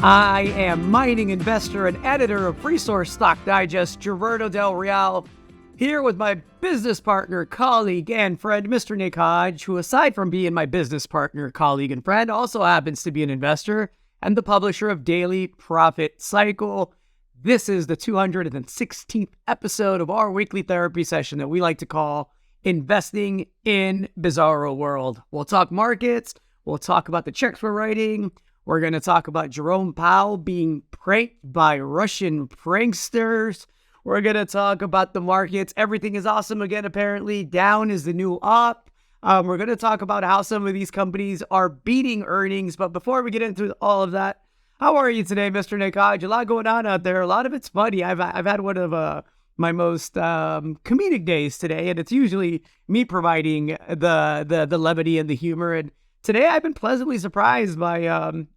I am mining investor and editor of Resource Stock Digest, Gerardo Del Real, here with my business partner, colleague, and friend, Mr. Nick Hodge, who, aside from being my business partner, colleague, and friend, also happens to be an investor and the publisher of Daily Profit Cycle. This is the 216th episode of our weekly therapy session that we like to call Investing in Bizarro World. We'll talk markets. We'll talk about the checks we're writing. We're going to talk about Jerome Powell being pranked by Russian pranksters. We're going to talk about the markets. Everything is awesome again, apparently. Down is the new up. We're going to talk about how some of these companies are beating earnings. But before we get into all of that, how are you today, Mr. Nick Hodge? A lot going on out there. A lot of it's funny. I've had one of my most comedic days today, and it's usually me providing the levity and the humor. And today, I've been pleasantly surprised by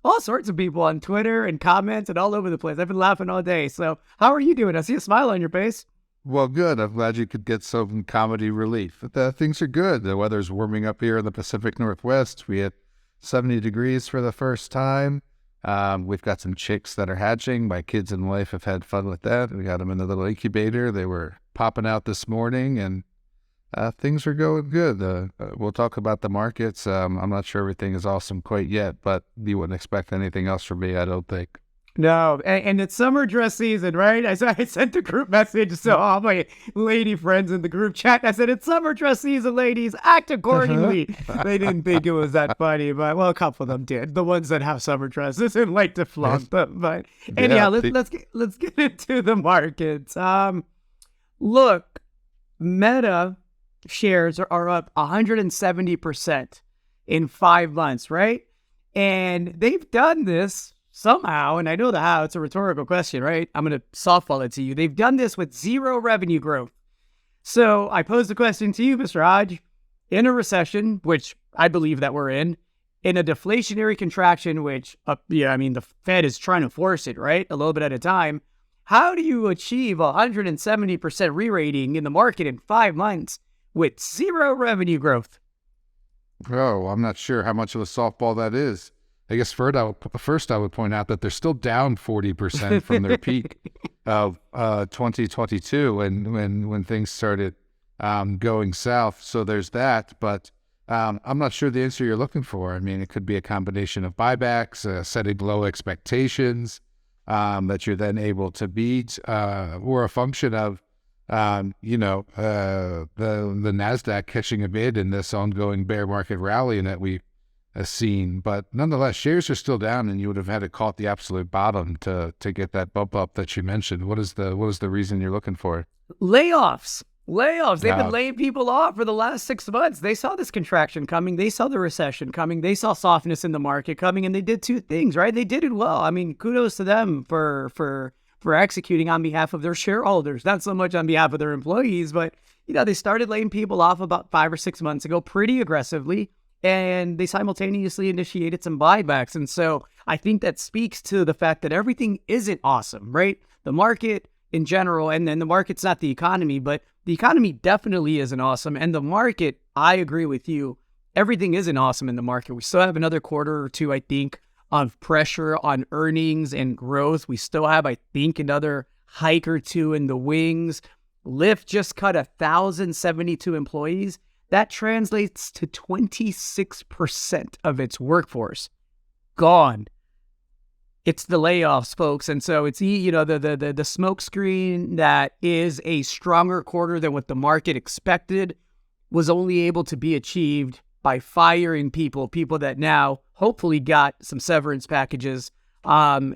all sorts of people on Twitter and comments and all over the place. I've been laughing all day. So how are you doing? I see a smile on your face. Well, good. I'm glad you could get some comedy relief. Things are good. The weather's warming up here in the Pacific Northwest. We hit 70 degrees for the first time. We've got some chicks that are hatching. My kids and wife have had fun with that. We got them in the little incubator. They were popping out this morning, and things are going good. We'll talk about the markets. I'm not sure everything is awesome quite yet, but you wouldn't expect anything else from me, I don't think. No, and it's summer dress season, right? I sent a group message to all my lady friends in the group chat. I said, it's summer dress season, ladies. Act accordingly. They didn't think it was that funny, but, well, a couple of them did. The ones that have summer dresses and like to flaunt them. But anyhow, let's get into the markets. Look, Meta shares are up 170% in 5 months, right? And they've done this somehow, and I know the how. It's a rhetorical question, right? I'm going to softball it to you. They've done this with zero revenue growth. So I pose the question to you, Mr. Hodge. In a recession, which I believe that we're in a deflationary contraction, which, the Fed is trying to force it, right? A little bit at a time. How do you achieve 170% re-rating in the market in 5 months with zero revenue growth? Oh, I'm not sure how much of a softball that is. I guess first I would point out that they're still down 40% from their peak of 2022 when things started going south. So there's that. But I'm not sure the answer you're looking for. I mean, it could be a combination of buybacks, setting low expectations that you're then able to beat, or a function of the Nasdaq catching a bid in this ongoing bear market rally that we've seen. But nonetheless, shares are still down, and you would have had to call it the absolute bottom to get that bump up that you mentioned. What is the reason you're looking for? Layoffs. They've been laying people off for the last 6 months. They saw this contraction coming. They saw the recession coming. They saw softness in the market coming, and they did two things, right? They did it well. I mean, kudos to them for executing on behalf of their shareholders, not so much on behalf of their employees, but, they started laying people off about 5 or 6 months ago pretty aggressively, and they simultaneously initiated some buybacks. And so I think that speaks to the fact that everything isn't awesome, right? The market in general, and then the market's not the economy, but the economy definitely isn't awesome. And the market, I agree with you, everything isn't awesome in the market. We still have another quarter or two, I think, of pressure on earnings and growth. We still have, I think, another hike or two in the wings. Lyft just cut 1,072 employees. That translates to 26% of its workforce gone. It's the layoffs, folks. And so it's, the smoke screen that is a stronger quarter than what the market expected was only able to be achieved by firing people that now hopefully got some severance packages and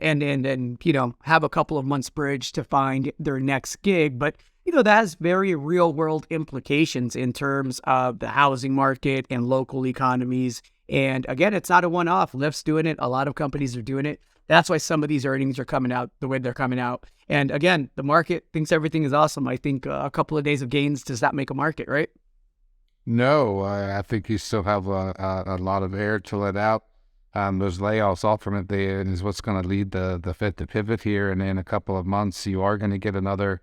have a couple of months bridge to find their next gig. But, that has very real world implications in terms of the housing market and local economies. And again, it's not a one-off. Lyft's doing it. A lot of companies are doing it. That's why some of these earnings are coming out the way they're coming out. And again, the market thinks everything is awesome. I think a couple of days of gains does not make a market, right? No, I think you still have a lot of air to let out. Those layoffs ultimately is what's going to lead the Fed to pivot here. And in a couple of months, you are going to get another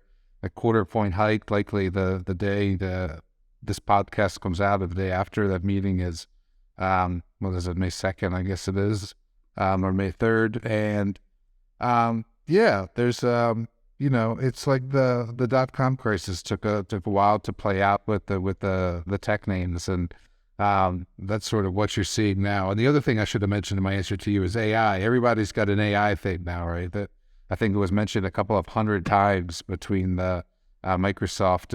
quarter point hike, likely the day this podcast comes out, the day after that meeting is, what is it, May 2nd, I guess it is, or May 3rd. And Yeah, there's it's like the .com crisis took a while to play out with the tech names, and that's sort of what you're seeing now. And the other thing I should have mentioned in my answer to you is AI. Everybody's got an AI thing now, right? That I think it was mentioned a couple of hundred times between the Microsoft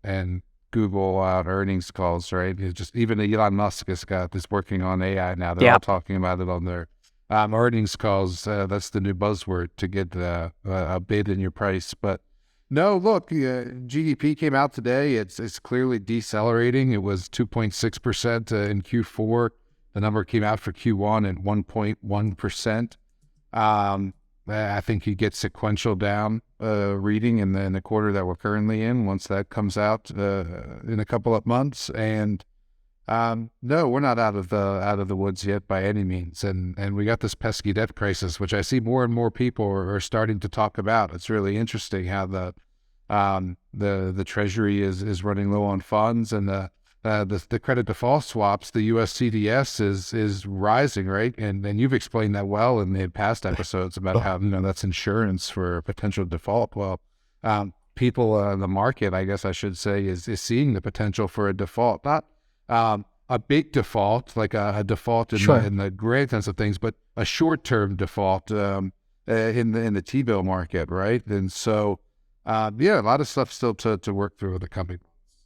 and Google earnings calls, right? It's just even Elon Musk is working on AI now. They're all talking about it on their earnings calls. That's the new buzzword to get a bid in your price. But no, look, GDP came out today. It's clearly decelerating. It was 2.6% in Q4. The number came out for Q1 at 1.1%. I think you get sequential down reading in the quarter that we're currently in once that comes out in a couple of months. And no, we're not out of the woods yet by any means. And we got this pesky debt crisis, which I see more and more people are starting to talk about. It's really interesting how the Treasury is running low on funds, and the credit default swaps, the U.S. CDS is rising, right? And you've explained that well in the past episodes about how that's insurance for potential default. Well, people in the market, I guess I should say, is seeing the potential for a default, not a big default, like a default in the great sense of things, but a short-term default in the T-bill market, right? And so, a lot of stuff still to work through with the company.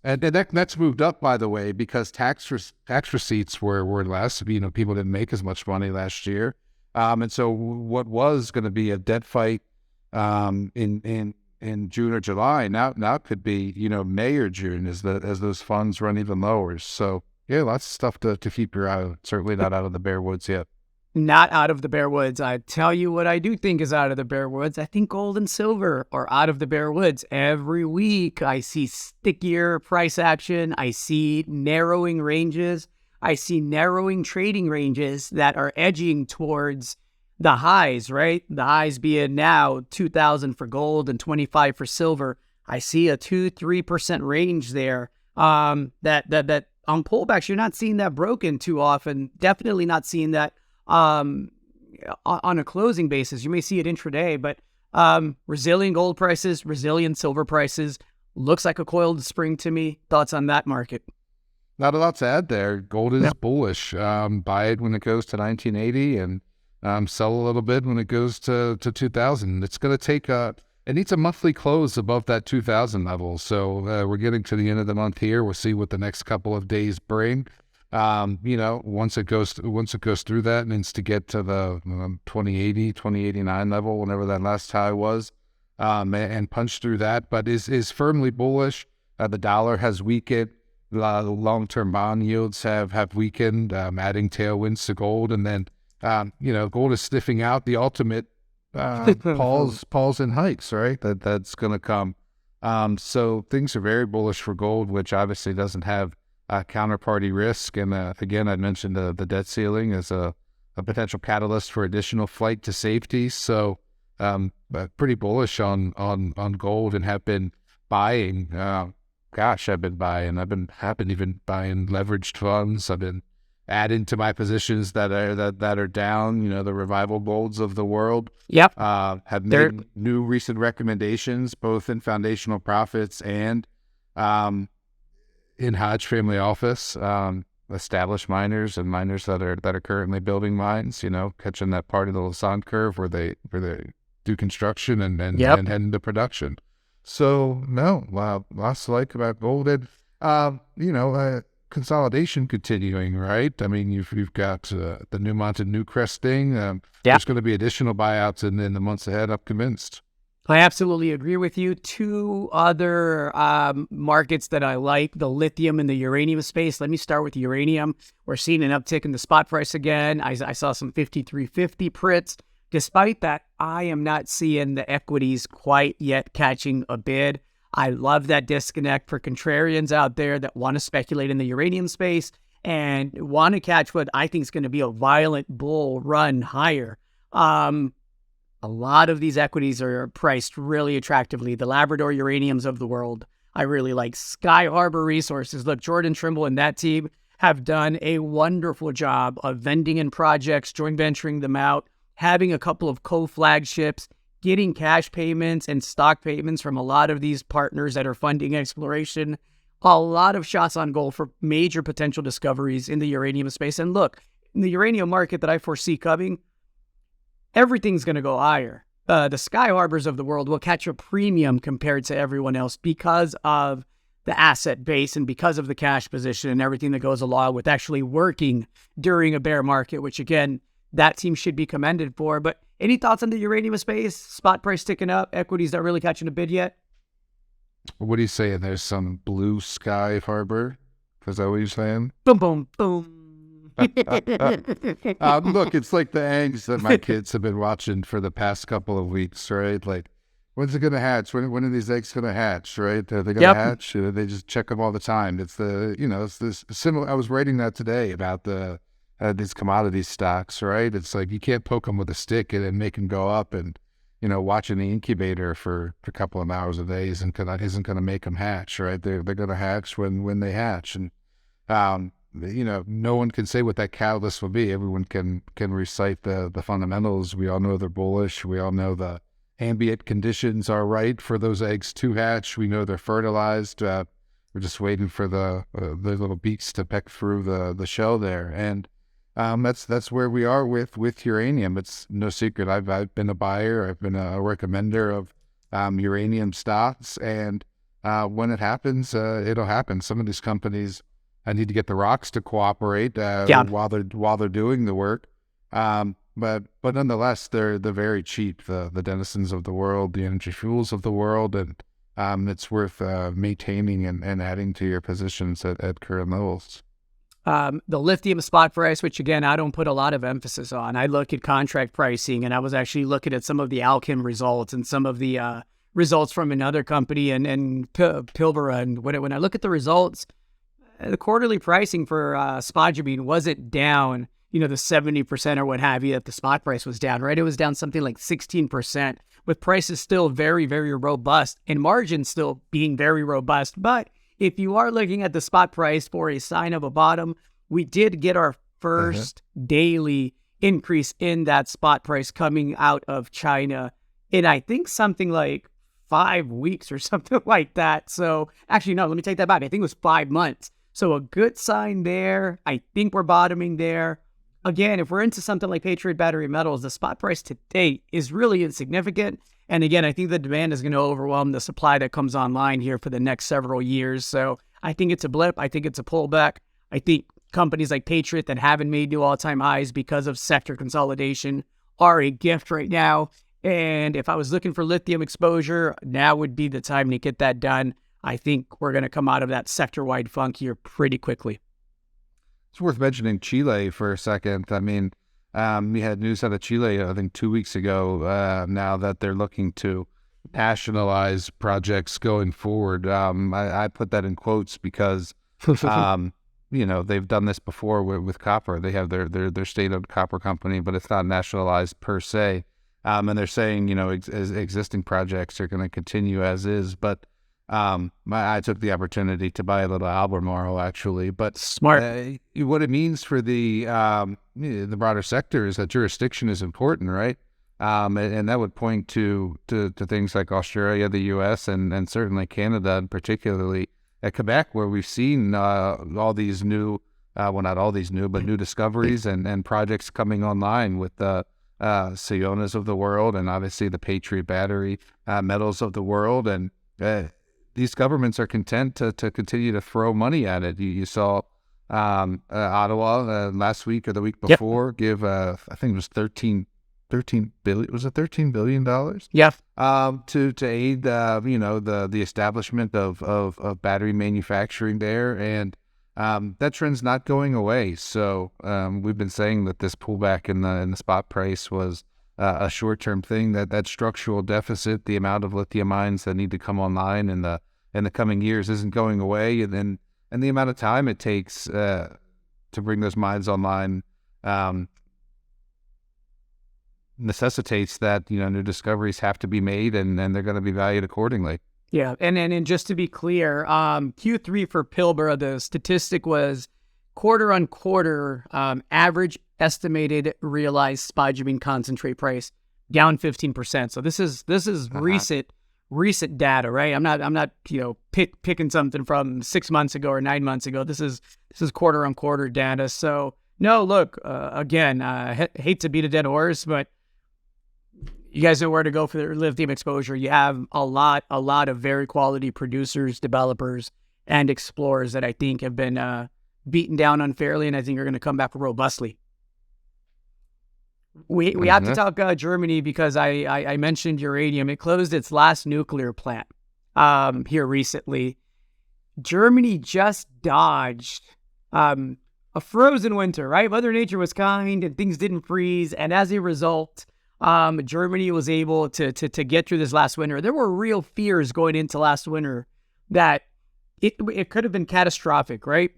And that's moved up, by the way, because tax receipts were less. People didn't make as much money last year, and so what was going to be a debt fight in June or July now could be May or June as those funds run even lower. So yeah, lots of stuff to keep your eye on. Certainly not out of the bare woods yet. Not out of the bare woods. I tell you what I do think is out of the bare woods. I think gold and silver are out of the bare woods. Every week I see stickier price action. I see narrowing ranges. I see narrowing trading ranges that are edging towards the highs, right? The highs being now 2,000 for gold and 25 for silver. I see a 2-3% range there. That on pullbacks, you're not seeing that broken too often. Definitely not seeing that on a closing basis. You may see it intraday, but resilient gold prices, resilient silver prices, looks like a coiled spring to me. Thoughts on that market? Not a lot to add there. Gold is bullish. Buy it when it goes to 1980 and sell a little bit when it goes to 2000. It's going to take it needs a monthly close above that 2000 level. So we're getting to the end of the month here. We'll see what the next couple of days bring. Once it goes through that, it needs to get to the 2080, 2089 level, whenever that last high was, and punch through that. But is firmly bullish. The dollar has weakened. Long-term bond yields have weakened, adding tailwinds to gold. And then, gold is sniffing out the ultimate pause and hikes, right? That's going to come. So things are very bullish for gold, which obviously doesn't have counterparty risk. And again, I mentioned the debt ceiling as a potential catalyst for additional flight to safety. So pretty bullish on gold, and have been buying. I've been buying. I've been even buying leveraged funds. I've been adding to my positions that are down. The revival golds of the world. Yep. Have made new recent recommendations, both in foundational profits and in Hodge Family Office, established miners and miners that are currently building mines, catching that part of the Lassonde curve where they do construction and head into production. So no, lots to like about gold. And consolidation continuing, right? I mean, you've got the Newmont and Newcrest thing. There's going to be additional buyouts in the months ahead, I'm convinced. I absolutely agree with you. Two other markets that I like, the lithium and the uranium space. Let me start with uranium. We're seeing an uptick in the spot price again. I saw some 53.50 prints. Despite that, I am not seeing the equities quite yet catching a bid. I love that disconnect for contrarians out there that want to speculate in the uranium space and want to catch what I think is going to be a violent bull run higher. A lot of these equities are priced really attractively. The Labrador uraniums of the world, I really like. Sky Harbor Resources. Look, Jordan Trimble and that team have done a wonderful job of vending in projects, joint venturing them out. having a couple of co-flagships, getting cash payments and stock payments from a lot of these partners that are funding exploration, a lot of shots on goal for major potential discoveries in the uranium space. And look, in the uranium market that I foresee coming, everything's going to go higher. The Sky Harbors of the world will catch a premium compared to everyone else because of the asset base and because of the cash position and everything that goes along with actually working during a bear market, which again, that team should be commended for. But any thoughts on the uranium space? Spot price ticking up, equities not really catching a bid yet? What are you saying? There's some blue sky harbor? Is that what you're saying? Boom, boom, boom. Look, it's like the eggs that my kids have been watching for the past couple of weeks, right? Like, when's it going to hatch? When are these eggs going to hatch, right? Are they going to hatch? They just check them all the time. It's it's this similar. I was writing that today about these commodity stocks, right? It's like you can't poke them with a stick and then make them go up, and watching the incubator for a couple of hours a day isn't going to make them hatch, right? They're going to hatch when they hatch, and no one can say what that catalyst will be. Everyone can recite the fundamentals. We all know they're bullish. We all know the ambient conditions are right for those eggs to hatch. We know they're fertilized. We're just waiting for the little beaks to peck through the shell there, and that's where we are with uranium. It's no secret. I've been a buyer. I've been a recommender of uranium stocks, and when it happens, it'll happen. Some of these companies, I need to get the rocks to cooperate while they're doing the work. But nonetheless, they're very cheap. The denizens of the world, the Energy Fuels of the world, and it's worth maintaining and adding to your positions at current levels. The lithium spot price, which again, I don't put a lot of emphasis on. I look at contract pricing, and I was actually looking at some of the Alchem results and some of the results from another company and Pilbara. And when I look at the results, the quarterly pricing for spodumene wasn't down, the 70% or what have you, that the spot price was down, right? It was down something like 16%, with prices still very, very robust and margins still being very robust. But if you are looking at the spot price for a sign of a bottom, we did get our first daily increase in that spot price coming out of China in, I think, something like 5 weeks or something like that. So actually, no, let me take that back. I think it was 5 months. So a good sign there. I think we're bottoming there. Again, if we're into something like Patriot Battery Metals, the spot price to date is really insignificant. And again, I think the demand is going to overwhelm the supply that comes online here for the next several years. So I think it's a blip. I think it's a pullback. I think companies like Patriot that haven't made new all-time highs because of sector consolidation are a gift right now. And if I was looking for lithium exposure, now would be the time to get that done. I think we're going to come out of that sector-wide funk here pretty quickly. It's worth mentioning Chile for a second. I mean, we had news out of Chile, I think 2 weeks ago, now that they're looking to nationalize projects going forward. I put that in quotes because, they've done this before with copper. They have their state-owned copper company, but it's not nationalized per se. And they're saying, existing projects are going to continue as is, but I took the opportunity to buy a little Albemarle, actually. But smart. What it means for the broader sector is that jurisdiction is important, right? And that would point to things like Australia, the U.S., and certainly Canada, and particularly at Quebec, where we've seen all these new, not all these new, but new discoveries and projects coming online with the Sionas of the world, and obviously the Patriot Battery Metals of the world, and these governments are content to continue to throw money at it. You saw Ottawa last week or the week before give I think it was $13 billion. Was it $13 billion? Yeah. To aid the establishment of battery manufacturing there, and that trend's not going away. So we've been saying that this pullback in the spot price was a short-term thing. That structural deficit, the amount of lithium mines that need to come online in the coming years, isn't going away, and the amount of time it takes to bring those mines online necessitates that new discoveries have to be made, and they're going to be valued accordingly. Yeah, and just to be clear, Q3 for Pilbara, the statistic was quarter on quarter, average estimated realized spodumene concentrate price down 15%. So this is recent data, right? I'm not picking something from 6 months ago or 9 months ago. This is quarter on quarter data. So no, look, again, hate to beat a dead horse, but you guys know where to go for their lithium exposure. You have a lot of very quality producers, developers, and explorers that I think have been beaten down unfairly, and I think are going to come back robustly. We have to talk Germany because I mentioned uranium. It closed its last nuclear plant here recently. Germany just dodged a frozen winter, right? Mother Nature was kind and things didn't freeze, and as a result, Germany was able to get through this last winter. There were real fears going into last winter that it could have been catastrophic, right?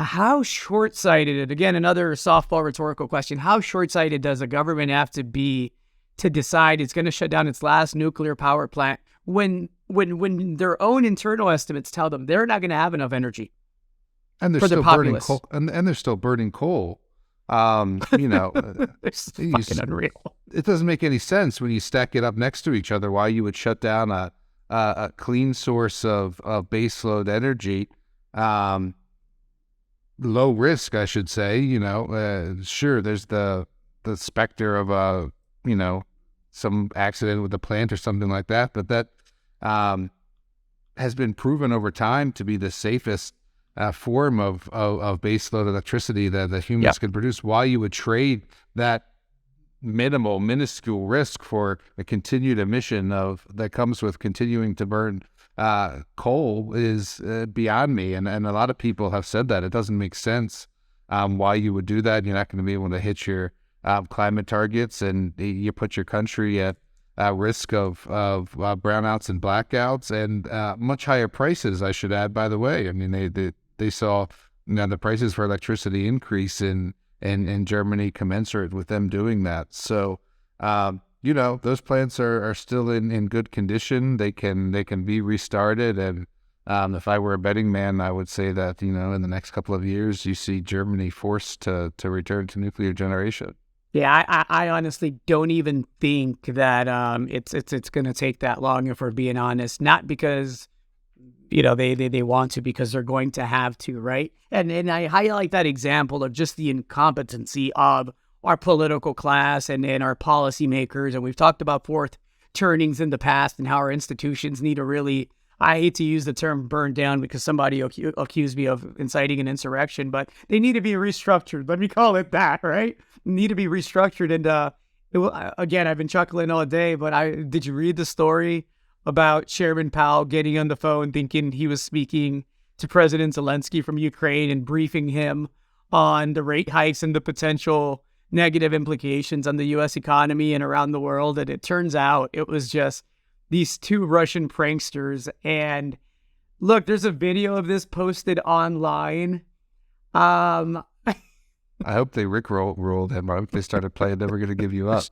How short-sighted, again, another softball rhetorical question, how short-sighted does a government have to be to decide it's going to shut down its last nuclear power plant when their own internal estimates tell them they're not going to have enough energy for the populace? Coal, and they're still burning coal. It's fucking unreal. It doesn't make any sense when you stack it up next to each other why you would shut down a clean source of baseload energy. Low risk, I should say. Sure, there's the specter of some accident with the plant or something like that, but that has been proven over time to be the safest form of baseload electricity that humans can produce. Why you would trade that minuscule risk for a continued emission that comes with continuing to burn coal is beyond me, and a lot of people have said that it doesn't make sense why you would do that. You're not going to be able to hit your climate targets, and you put your country at risk of brownouts and blackouts and much higher prices, I should add, by the way. I mean, they saw the prices for electricity increase in Germany commensurate with them doing that. So those plants are still in good condition. They can be restarted. And if I were a betting man, I would say that, in the next couple of years, you see Germany forced to return to nuclear generation. Yeah, I honestly don't even think that it's going to take that long, if we're being honest. Not because, they want to, because they're going to have to, right? And I highlight that example of just the incompetency of our political class and our policymakers. And we've talked about fourth turnings in the past and how our institutions need to really, I hate to use the term burn down because somebody accused me of inciting an insurrection, but they need to be restructured. Let me call it that, right? Need to be restructured. And again, I've been chuckling all day, but did you read the story about Chairman Powell getting on the phone thinking he was speaking to President Zelensky from Ukraine and briefing him on the rate hikes and the potential negative implications on the U.S. economy and around the world? And it turns out it was just these two Russian pranksters. And look, there's a video of this posted online. I hope they rickrolled him. I hope they started playing Never Gonna Give You Up.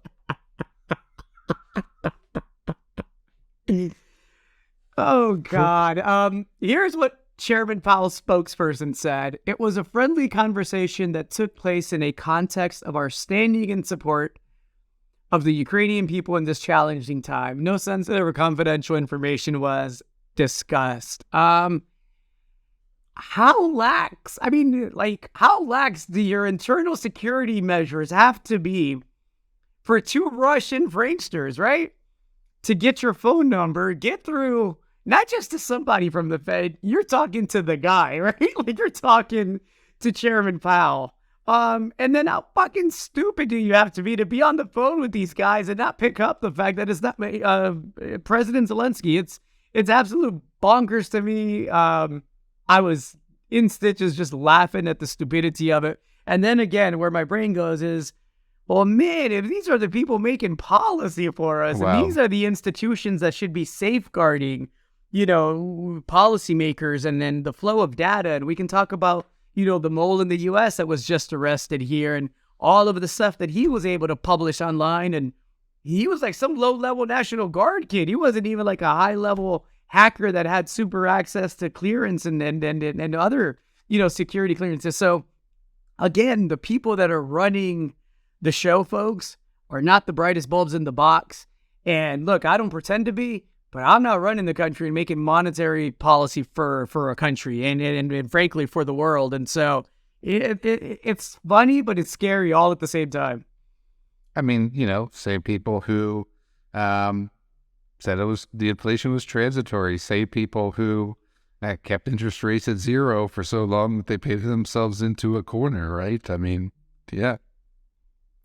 Oh, God. Here's what Chairman Powell's spokesperson said. It was a friendly conversation that took place in a context of our standing in support of the Ukrainian people in this challenging time. No sensitive or confidential information was discussed. How lax do your internal security measures have to be for two Russian pranksters, right? To get your phone number, get through, not just to somebody from the Fed, you're talking to the guy, right? Like, you're talking to Chairman Powell. And then how fucking stupid do you have to be on the phone with these guys and not pick up the fact that it's not President Zelensky? It's absolute bonkers to me. I was in stitches just laughing at the stupidity of it. And then again, where my brain goes is, well, man, if these are the people making policy for us, wow, and these are the institutions that should be safeguarding, policymakers and then the flow of data, and we can talk about, the mole in the U.S. that was just arrested here and all of the stuff that he was able to publish online. And he was like some low-level National Guard kid. He wasn't even like a high-level hacker that had super access to clearance and other security clearances. So again, the people that are running the show, folks, are not the brightest bulbs in the box. And look, I don't pretend to be, but I'm not running the country and making monetary policy for a country and frankly for the world. And so it's funny, but it's scary all at the same time. I mean, same people who said the inflation was transitory. Same people who kept interest rates at zero for so long that they paid themselves into a corner, right? I mean, yeah.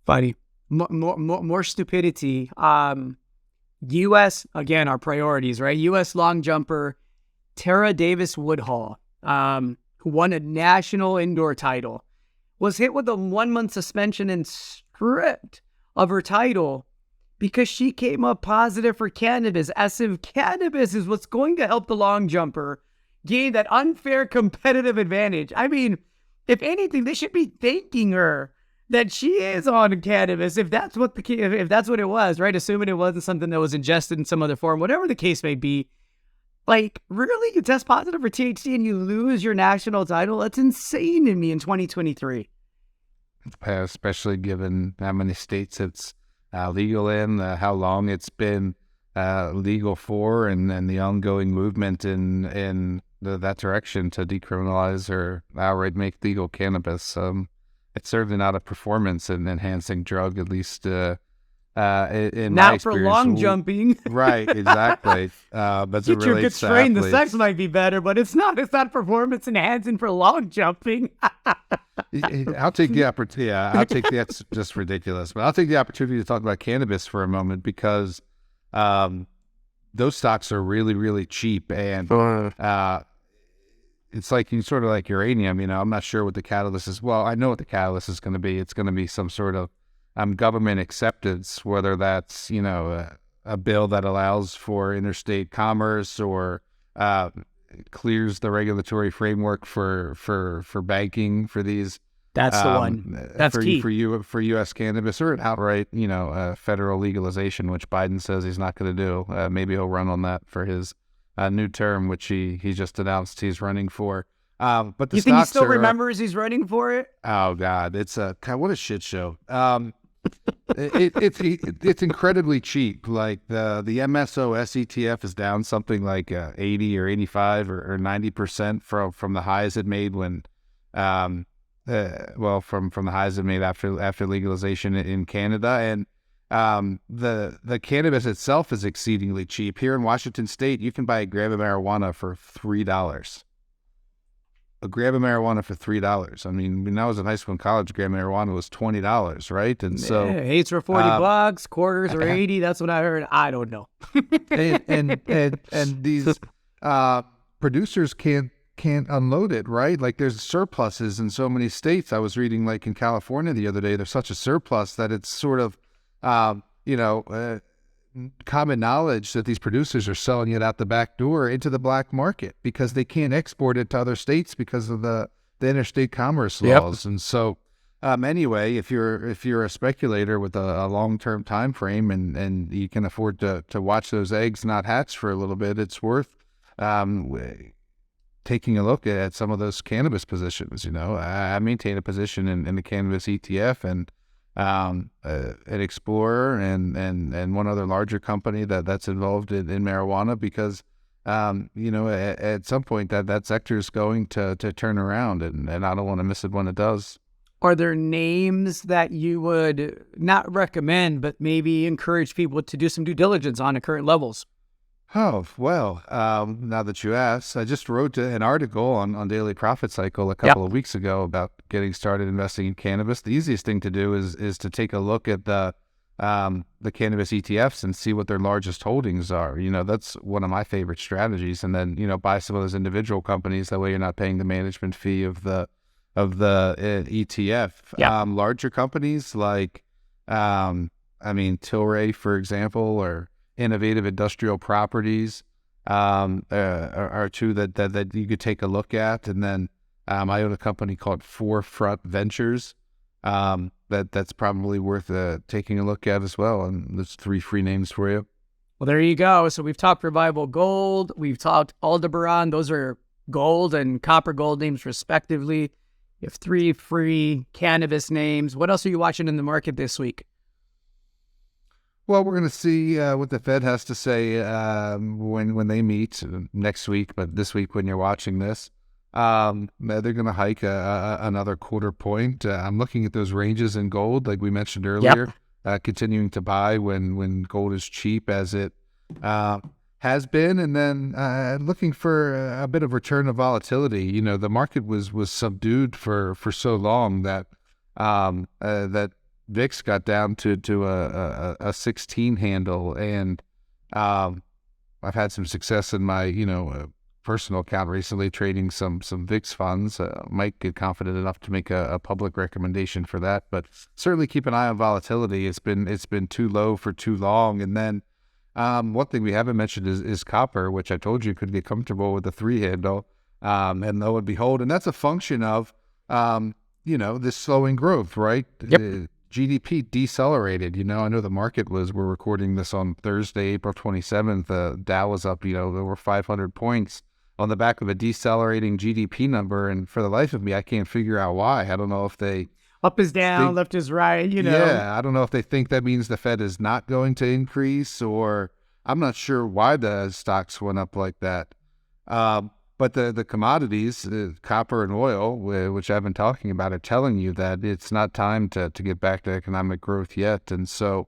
Funny. More stupidity. U.S., again, our priorities, right? U.S. long jumper Tara Davis Woodhull, who won a national indoor title, was hit with a 1-month suspension and stripped of her title because she came up positive for cannabis, as if cannabis is what's going to help the long jumper gain that unfair competitive advantage. I mean, if anything, they should be thanking her that she is on cannabis, if that's what it was, right? Assuming it wasn't something that was ingested in some other form, whatever the case may be. Like, really? You test positive for THC and you lose your national title? That's insane to me in 2023. Especially given how many states it's legal in, how long it's been legal for, and the ongoing movement in that direction to decriminalize or outright make legal cannabis. It's certainly not a performance and enhancing drug, at least in my experience. Not for long jumping. Right, exactly. But get your good strain. The sex might be better, but it's not performance enhancing for long jumping. I'll take the opportunity. Yeah, that's just ridiculous. But I'll take the opportunity to talk about cannabis for a moment because those stocks are really, really cheap, and it's like sort of like uranium. I'm not sure what the catalyst is. Well, I know what the catalyst is going to be. It's going to be some sort of government acceptance, whether that's a bill that allows for interstate commerce or clears the regulatory framework for banking for these. That's the one. That's key for U.S. cannabis, or an outright federal legalization, which Biden says he's not going to do. Maybe he'll run on that for his new term, which he just announced he's running for. But the you think he still remembers he's running for it? Oh God, what a shit show. It's incredibly cheap. Like the MSOS ETF is down something like 80 or 85 or 90% from the highs it made when from the highs it made after legalization in Canada. And the cannabis itself is exceedingly cheap. Here in Washington State, you can buy a gram of marijuana for $3. A gram of marijuana for $3. I mean, when I was in high school and college, a gram of marijuana was $20, right? And so eights are $40, quarters are 80. That's what I heard. I don't know. and these producers can't unload it, right? Like there's surpluses in so many states. I was reading, like in California the other day, there's such a surplus that it's sort of common knowledge that these producers are selling it out the back door into the black market because they can't export it to other states because of the interstate commerce laws. Yep. And so anyway, if you're a speculator with a long-term time frame and you can afford to watch those eggs not hatch for a little bit, it's worth taking a look at some of those cannabis positions. I maintain a position in the cannabis ETF and an Explorer and one other larger company that's involved in marijuana because at some point that sector is going to turn around and I don't want to miss it when it does. Are there names that you would not recommend but maybe encourage people to do some due diligence on at current levels? Oh, well, now that you ask, I just wrote an article on Daily Profit Cycle a couple of weeks ago about getting started investing in cannabis. The easiest thing to do is to take a look at the cannabis ETFs and see what their largest holdings are. That's one of my favorite strategies. And then, buy some of those individual companies. That way you're not paying the management fee of the ETF. Yeah. Larger companies like, Tilray, for example, or Innovative Industrial Properties are two that you could take a look at. And then I own a company called Forefront Ventures that's probably worth taking a look at as well. And there's 3 free names for you. Well, there you go. So we've talked Revival Gold. We've talked Aldebaran. Those are gold and copper gold names respectively. You have 3 free cannabis names. What else are you watching in the market this week? Well, we're going to see what the Fed has to say when they meet next week, but this week when you're watching this. They're going to hike another quarter point. I'm looking at those ranges in gold, like we mentioned earlier, continuing to buy when gold is cheap as it has been, and then looking for a bit of return of volatility. You know, the market was subdued for so long that that VIX got down to a 16 handle, and I've had some success in my personal account recently trading some VIX funds. Might get confident enough to make a public recommendation for that, but certainly keep an eye on volatility. It's been too low for too long. And then one thing we haven't mentioned is copper, which I told you could get comfortable with the 3 handle, and lo and behold, and that's a function of this slowing growth, right? Yep. GDP decelerated. I know the market we're recording this on Thursday, April 27th. Dow was up, over 500 points on the back of a decelerating GDP number. And for the life of me, I can't figure out why. I don't know if they... Up is down, left is right, Yeah, I don't know if they think that means the Fed is not going to increase, or I'm not sure why the stocks went up like that. But the commodities, copper and oil, which I've been talking about, are telling you that it's not time to get back to economic growth yet. And so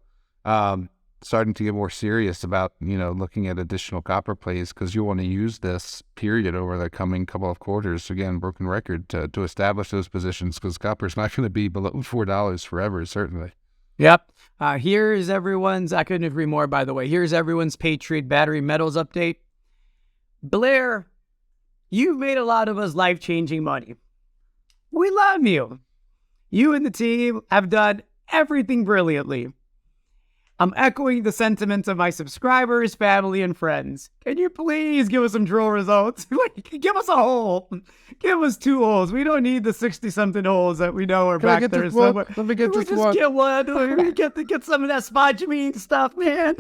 starting to get more serious about, looking at additional copper plays, because you want to use this period over the coming couple of quarters, again, broken record, to establish those positions, because copper's not going to be below $4 forever, certainly. Yep. Here's everyone's, I couldn't agree more, by the way. Here's everyone's Patriot Battery Metals update. Blair, you've made a lot of us life-changing money. We love you. You and the team have done everything brilliantly. I'm echoing the sentiments of my subscribers, family, and friends. Can you please give us some drill results? Give us a hole. Give us 2 holes. We don't need the 60-something holes that we know are back there somewhere. Let me get this just one. Get one. Get some of that spodumene stuff, man.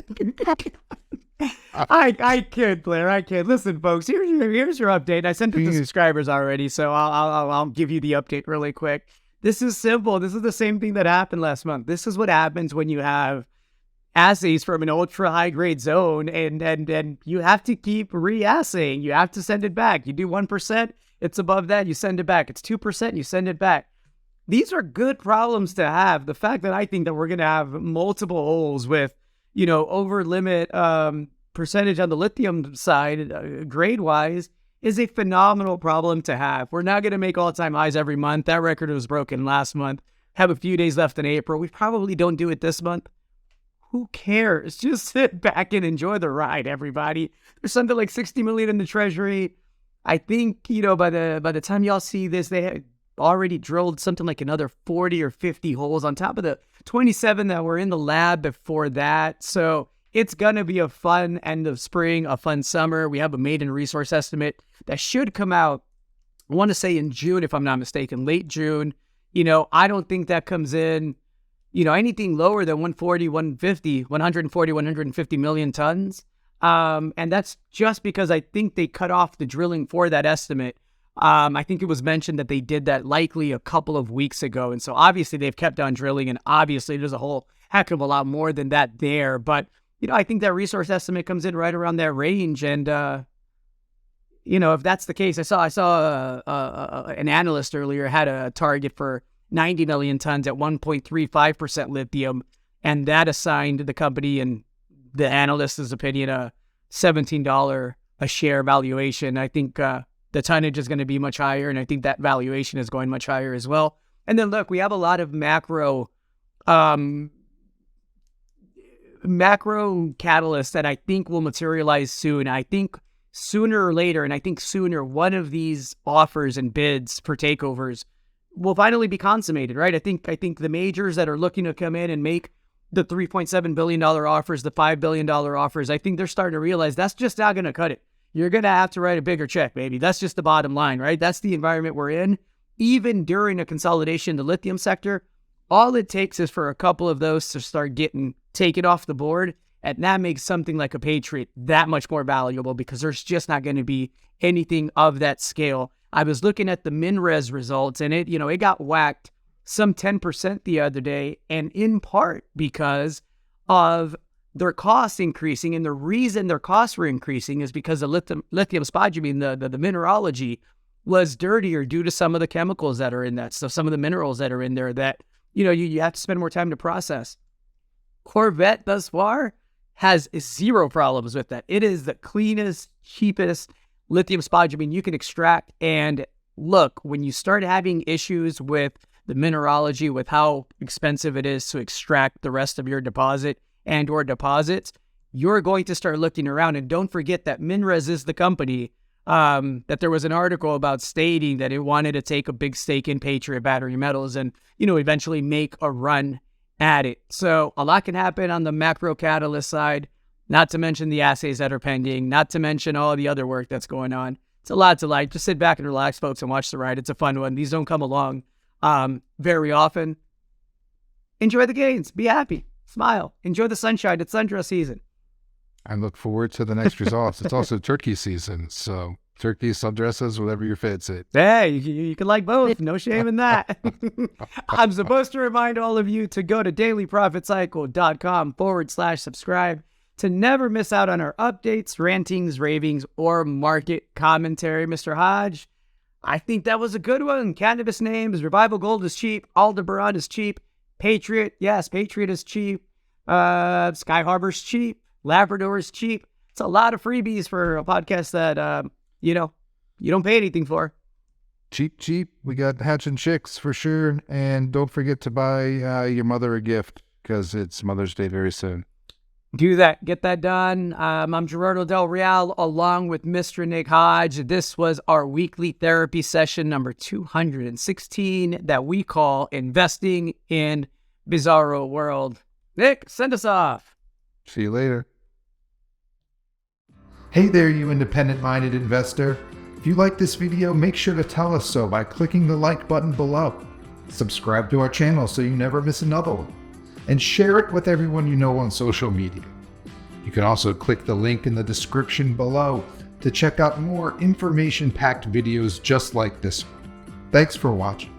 I kid, Blair. I kid. Listen, folks. Here's your update. I sent it to subscribers already, so I'll give you the update really quick. This is simple. This is the same thing that happened last month. This is what happens when you have assays from an ultra high grade zone, and you have to keep re-assaying. You have to send it back. You do 1%, it's above that, you send it back. It's 2%, you send it back. These are good problems to have. The fact that I think that we're going to have multiple holes with, over limit percentage on the lithium side, grade wise, is a phenomenal problem to have. We're not going to make all-time highs every month. That record was broken last month. Have a few days left in April. We probably don't do it this month. Who cares? Just sit back and enjoy the ride, everybody. There's something like 60 million in the treasury. I think, by the time y'all see this, they had already drilled something like another 40 or 50 holes on top of the 27 that were in the lab before that. So it's going to be a fun end of spring, a fun summer. We have a maiden resource estimate that should come out, I want to say in June, if I'm not mistaken, late June. I don't think that comes in, anything lower than 140, 150 million tons. And that's just because I think they cut off the drilling for that estimate. I think it was mentioned that they did that likely a couple of weeks ago. And so obviously they've kept on drilling, and obviously there's a whole heck of a lot more than that there. But, I think that resource estimate comes in right around that range. And, if that's the case, I saw an analyst earlier had a target for 90 million tons at 1.35% lithium, and that assigned the company and the analyst's opinion a $17 a share valuation. I think the tonnage is going to be much higher, and I think that valuation is going much higher as well. And then look, we have a lot of macro catalysts that I think will materialize soon. I think sooner or later, and I think sooner, one of these offers and bids for takeovers will finally be consummated, right? I think the majors that are looking to come in and make the $3.7 billion offers, the $5 billion offers, I think they're starting to realize that's just not going to cut it. You're going to have to write a bigger check, baby. That's just the bottom line, right? That's the environment we're in. Even during a consolidation in the lithium sector, all it takes is for a couple of those to start getting taken off the board, and that makes something like a Patriot that much more valuable, because there's just not going to be anything of that scale. I was looking at the MinRes results, and it got whacked some 10% the other day, and in part because of their costs increasing. And the reason their costs were increasing is because the lithium spodumene, the mineralogy, was dirtier due to some of the chemicals that are in that. So some of the minerals that are in there that, you have to spend more time to process. Corvette thus far has zero problems with that. It is the cleanest, cheapest lithium spodumene you can extract. And look, when you start having issues with the mineralogy, with how expensive it is to extract the rest of your deposit and or deposits, you're going to start looking around. And don't forget that MinRes is the company that there was an article about stating that it wanted to take a big stake in Patriot Battery Metals and, eventually make a run at it. So a lot can happen on the macro catalyst side, not to mention the assays that are pending, not to mention all the other work that's going on. It's a lot to like. Just sit back and relax, folks, and watch the ride. It's a fun one. These don't come along very often. Enjoy the gains. Be happy. Smile. Enjoy the sunshine. It's sundress season. I look forward to the next results. It's also turkey season, so turkey, sundresses, whatever your fits it. Hey, you can like both. No shame in that. I'm supposed to remind all of you to go to dailyprofitcycle.com/subscribe to never miss out on our updates, rantings, ravings, or market commentary. Mr. Hodge, I think that was a good one. Cannabis names, Revival Gold is cheap. Aldebaran is cheap. Patriot, yes, Patriot is cheap. Sky Harbor's cheap. Labrador is cheap. It's a lot of freebies for a podcast that, you don't pay anything for. Cheap. We got Hatchin' Chicks for sure. And don't forget to buy your mother a gift because it's Mother's Day very soon. Do that. Get that done. I'm Gerardo Del Real along with Mr. Nick Hodge. This was our weekly therapy session number 216 that we call Investing in Bizarro World. Nick, send us off. See you later. Hey there, you independent-minded investor. If you like this video, make sure to tell us so by clicking the like button below. Subscribe to our channel so you never miss another one. And share it with everyone you know on social media. You can also click the link in the description below to check out more information-packed videos just like this one. Thanks for watching.